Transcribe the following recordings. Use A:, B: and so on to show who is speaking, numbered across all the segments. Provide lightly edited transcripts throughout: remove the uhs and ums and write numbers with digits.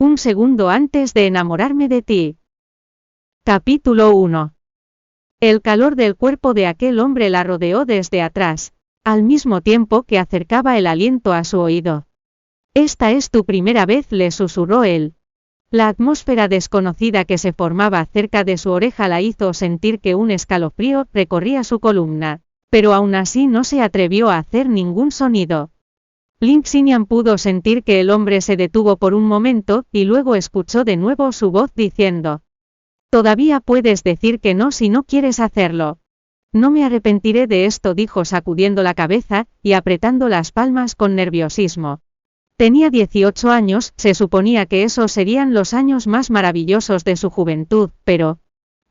A: Un segundo antes de enamorarme de ti. Capítulo 1. El calor del cuerpo de aquel hombre la rodeó desde atrás, al mismo tiempo que acercaba el aliento a su oído. «Esta es tu primera vez», le susurró él. La atmósfera desconocida que se formaba cerca de su oreja la hizo sentir que un escalofrío recorría su columna, pero aún así no se atrevió a hacer ningún sonido. Lin Xinian pudo sentir que el hombre se detuvo por un momento, y luego escuchó de nuevo su voz diciendo: «Todavía puedes decir que no si no quieres hacerlo». «No me arrepentiré de esto», dijo sacudiendo la cabeza, y apretando las palmas con nerviosismo. Tenía 18 años, se suponía que esos serían los años más maravillosos de su juventud, pero...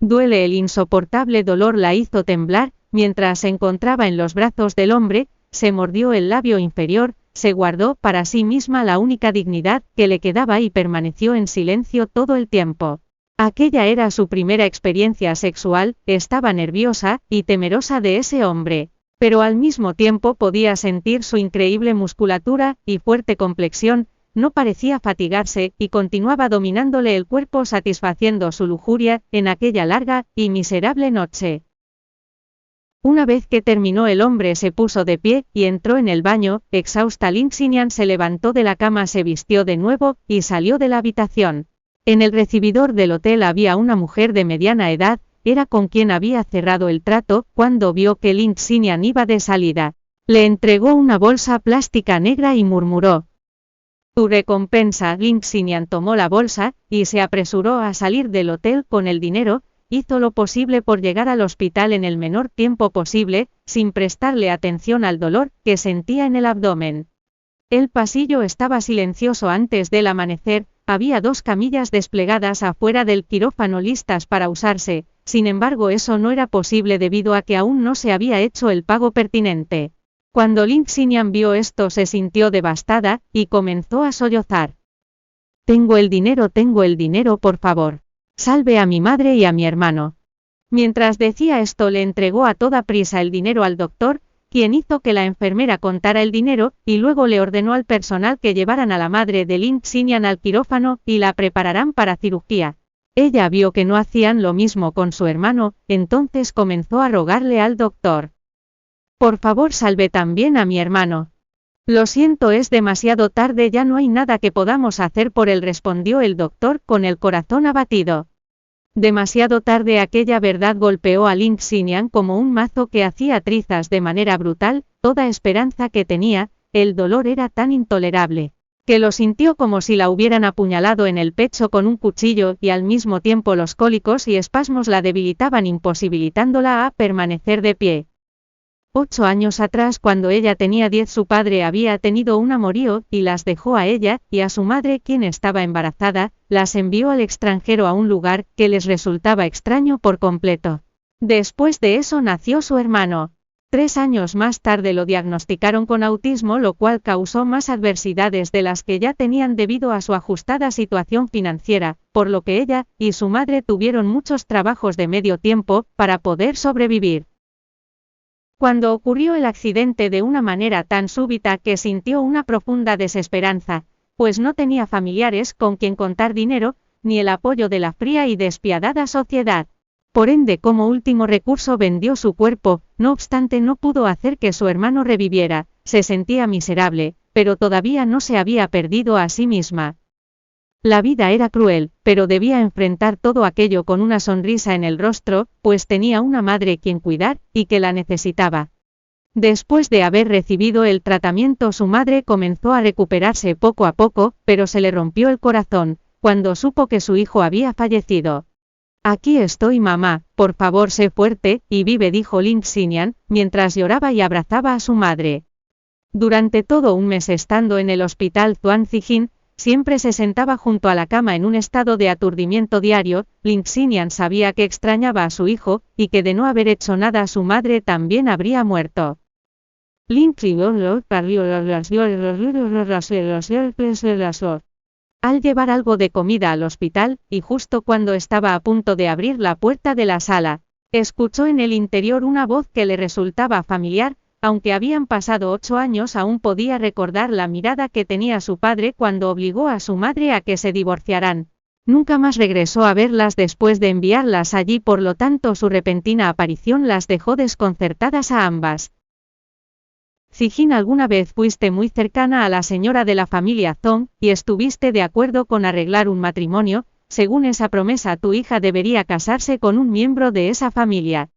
A: Duele, el insoportable dolor la hizo temblar, mientras se encontraba en los brazos del hombre, se mordió el labio inferior, se guardó para sí misma la única dignidad que le quedaba y permaneció en silencio todo el tiempo. Aquella era su primera experiencia sexual, estaba nerviosa y temerosa de ese hombre, pero al mismo tiempo podía sentir su increíble musculatura y fuerte complexión, no parecía fatigarse y continuaba dominándole el cuerpo, satisfaciendo su lujuria en aquella larga y miserable noche. Una vez que terminó, el hombre se puso de pie y entró en el baño. Exhausta, Lin Xinian se levantó de la cama, se vistió de nuevo y salió de la habitación. En el recibidor del hotel había una mujer de mediana edad, era con quien había cerrado el trato. Cuando vio que Lin Xinian iba de salida, le entregó una bolsa plástica negra y murmuró: «Tu recompensa». Lin Xinian tomó la bolsa y se apresuró a salir del hotel con el dinero. Hizo lo posible por llegar al hospital en el menor tiempo posible, sin prestarle atención al dolor que sentía en el abdomen. El pasillo estaba silencioso antes del amanecer, había 2 camillas desplegadas afuera del quirófano listas para usarse. Sin embargo, eso no era posible debido a que aún no se había hecho el pago pertinente. Cuando Lin Xinian vio esto, se sintió devastada y comenzó a sollozar. tengo el dinero, por favor. Salve a mi madre y a mi hermano». Mientras decía esto, le entregó a toda prisa el dinero al doctor, quien hizo que la enfermera contara el dinero, y luego le ordenó al personal que llevaran a la madre de Lin Xinian al quirófano y la prepararan para cirugía. Ella vio que no hacían lo mismo con su hermano, entonces comenzó a rogarle al doctor: «Por favor, salve también a mi hermano». «Lo siento, es demasiado tarde, ya no hay nada que podamos hacer por él», respondió el doctor con el corazón abatido. Demasiado tarde. Aquella verdad golpeó a Lin Xinian como un mazo que hacía trizas de manera brutal. Toda esperanza que tenía, el dolor era tan intolerable, que lo sintió como si la hubieran apuñalado en el pecho con un cuchillo, y al mismo tiempo los cólicos y espasmos la debilitaban, imposibilitándola a permanecer de pie. 8 años atrás, cuando ella tenía 10, su padre había tenido un amorío, y las dejó a ella y a su madre, quien estaba embarazada, las envió al extranjero, a un lugar que les resultaba extraño por completo. Después de eso nació su hermano. 3 años más tarde lo diagnosticaron con autismo, lo cual causó más adversidades de las que ya tenían debido a su ajustada situación financiera, por lo que ella y su madre tuvieron muchos trabajos de medio tiempo para poder sobrevivir. Cuando ocurrió el accidente, de una manera tan súbita que sintió una profunda desesperanza, pues no tenía familiares con quien contar dinero, ni el apoyo de la fría y despiadada sociedad. Por ende, como último recurso, vendió su cuerpo. No obstante, no pudo hacer que su hermano reviviera. Se sentía miserable, pero todavía no se había perdido a sí misma. La vida era cruel, pero debía enfrentar todo aquello con una sonrisa en el rostro, pues tenía una madre quien cuidar, y que la necesitaba. Después de haber recibido el tratamiento, su madre comenzó a recuperarse poco a poco, pero se le rompió el corazón cuando supo que su hijo había fallecido. «Aquí estoy, mamá, por favor, sé fuerte y vive», dijo Lin Xinian, mientras lloraba y abrazaba a su madre. Durante todo un mes estando en el hospital Zuanzijin, siempre se sentaba junto a la cama en un estado de aturdimiento diario. Lin Xinian sabía que extrañaba a su hijo, y que de no haber hecho nada, su madre también habría muerto. Al llevar algo de comida al hospital, y justo cuando estaba a punto de abrir la puerta de la sala, escuchó en el interior una voz que le resultaba familiar, Aunque habían pasado 8 años, aún podía recordar la mirada que tenía su padre cuando obligó a su madre a que se divorciaran. Nunca más regresó a verlas después de enviarlas allí, por lo tanto su repentina aparición las dejó desconcertadas a ambas. Zijin, ¿alguna vez fuiste muy cercana a la señora de la familia Zong, y estuviste de acuerdo con arreglar un matrimonio? Según esa promesa, tu hija debería casarse con un miembro de esa familia.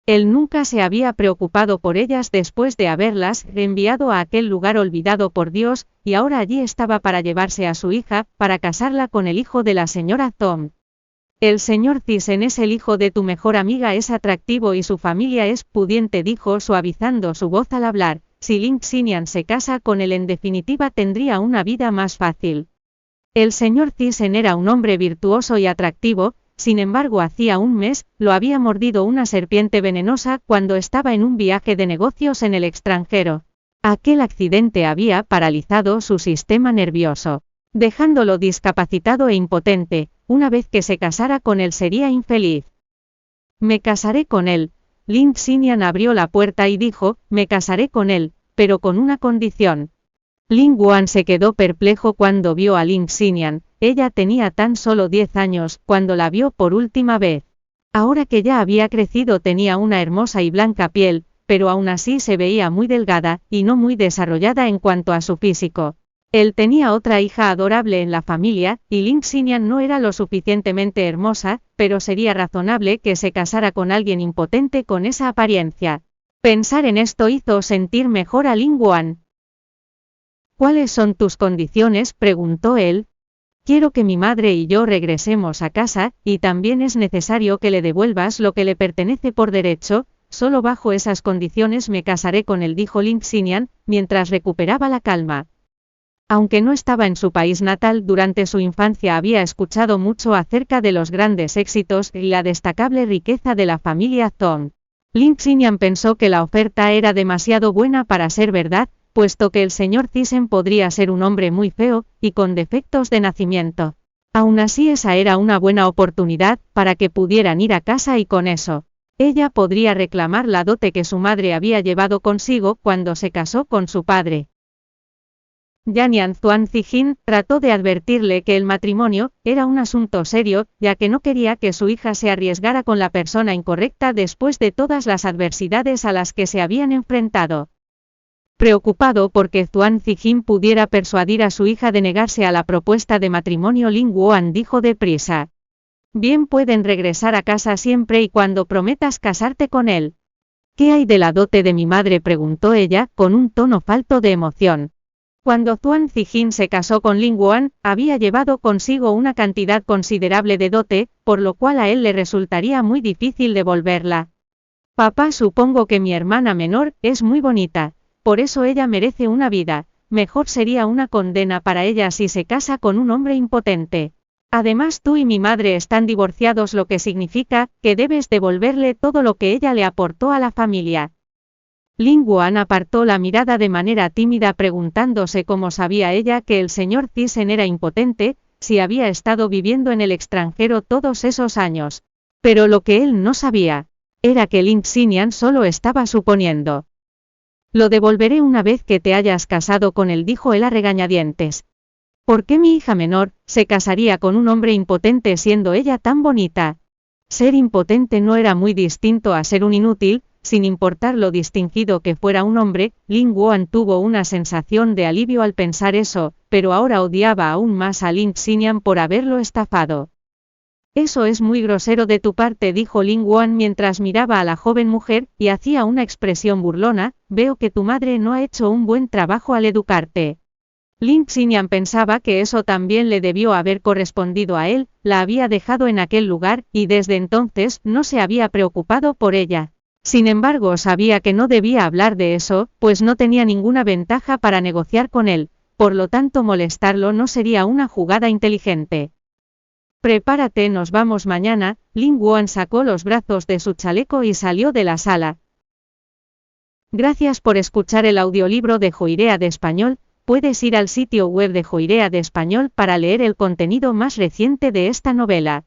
A: Él nunca se había preocupado por ellas después de haberlas enviado a aquel lugar olvidado por Dios, y ahora allí estaba para llevarse a su hija, para casarla con el hijo de la señora Zong. El señor Thyssen es el hijo de tu mejor amiga, es atractivo y su familia es pudiente, dijo suavizando su voz al hablar. Si Lin Xinian se casa con él, en definitiva tendría una vida más fácil. El señor Thyssen era un hombre virtuoso y atractivo. Sin embargo, hacía un mes, lo había mordido una serpiente venenosa cuando estaba en un viaje de negocios en el extranjero. Aquel accidente había paralizado su sistema nervioso, dejándolo discapacitado e impotente. Una vez que se casara con él sería infeliz. Me casaré con él. Lin Xinian abrió la puerta y dijo, me casaré con él, pero con una condición. Lin Guan se quedó perplejo cuando vio a Lin Xinian. Ella tenía tan solo 10 años cuando la vio por última vez. Ahora que ya había crecido tenía una hermosa y blanca piel, pero aún así se veía muy delgada, y no muy desarrollada en cuanto a su físico. Él tenía otra hija adorable en la familia, y Lin Xinian no era lo suficientemente hermosa, pero sería razonable que se casara con alguien impotente con esa apariencia. Pensar en esto hizo sentir mejor a Lin Guan. ¿Cuáles son tus condiciones?, preguntó él. Quiero que mi madre y yo regresemos a casa, y también es necesario que le devuelvas lo que le pertenece por derecho. Solo bajo esas condiciones me casaré con él, dijo Lin Xinian, mientras recuperaba la calma. Aunque no estaba en su país natal, durante su infancia había escuchado mucho acerca de los grandes éxitos y la destacable riqueza de la familia Zong. Lin Xinian pensó que la oferta era demasiado buena para ser verdad, puesto que el señor Thyssen podría ser un hombre muy feo, y con defectos de nacimiento. Aún así, esa era una buena oportunidad, para que pudieran ir a casa y con eso, ella podría reclamar la dote que su madre había llevado consigo cuando se casó con su padre. Yanyan Zuan Zijin trató de advertirle que el matrimonio era un asunto serio, ya que no quería que su hija se arriesgara con la persona incorrecta después de todas las adversidades a las que se habían enfrentado. Preocupado porque Zuan Zijin pudiera persuadir a su hija de negarse a la propuesta de matrimonio, Lin Guan dijo deprisa. Bien, pueden regresar a casa siempre y cuando prometas casarte con él. ¿Qué hay de la dote de mi madre?, preguntó ella, con un tono falto de emoción. Cuando Zuan Zijin se casó con Lin Guan, había llevado consigo una cantidad considerable de dote, por lo cual a él le resultaría muy difícil devolverla. Papá, supongo que mi hermana menor es muy bonita. Por eso ella merece una vida. Mejor sería una condena para ella si se casa con un hombre impotente. Además, tú y mi madre están divorciados, lo que significa que debes devolverle todo lo que ella le aportó a la familia. Lin Guan apartó la mirada de manera tímida, preguntándose cómo sabía ella que el señor Thyssen era impotente, si había estado viviendo en el extranjero todos esos años. Pero lo que él no sabía era que Lin Xinian solo estaba suponiendo. Lo devolveré una vez que te hayas casado con él, dijo él a regañadientes. ¿Por qué mi hija menor se casaría con un hombre impotente siendo ella tan bonita? Ser impotente no era muy distinto a ser un inútil, sin importar lo distinguido que fuera un hombre. Lin Guan tuvo una sensación de alivio al pensar eso, pero ahora odiaba aún más a Lin Xinian por haberlo estafado. Eso es muy grosero de tu parte, dijo Ling Guan mientras miraba a la joven mujer, y hacía una expresión burlona. Veo que tu madre no ha hecho un buen trabajo al educarte. Lin Xinyan pensaba que eso también le debió haber correspondido a él, la había dejado en aquel lugar, y desde entonces no se había preocupado por ella. Sin embargo, sabía que no debía hablar de eso, pues no tenía ninguna ventaja para negociar con él, por lo tanto molestarlo no sería una jugada inteligente. Prepárate, nos vamos mañana. Ling Guan sacó los brazos de su chaleco y salió de la sala. Gracias por escuchar el audiolibro de Joirea de Español. Puedes ir al sitio web de Joirea de Español para leer el contenido más reciente de esta novela.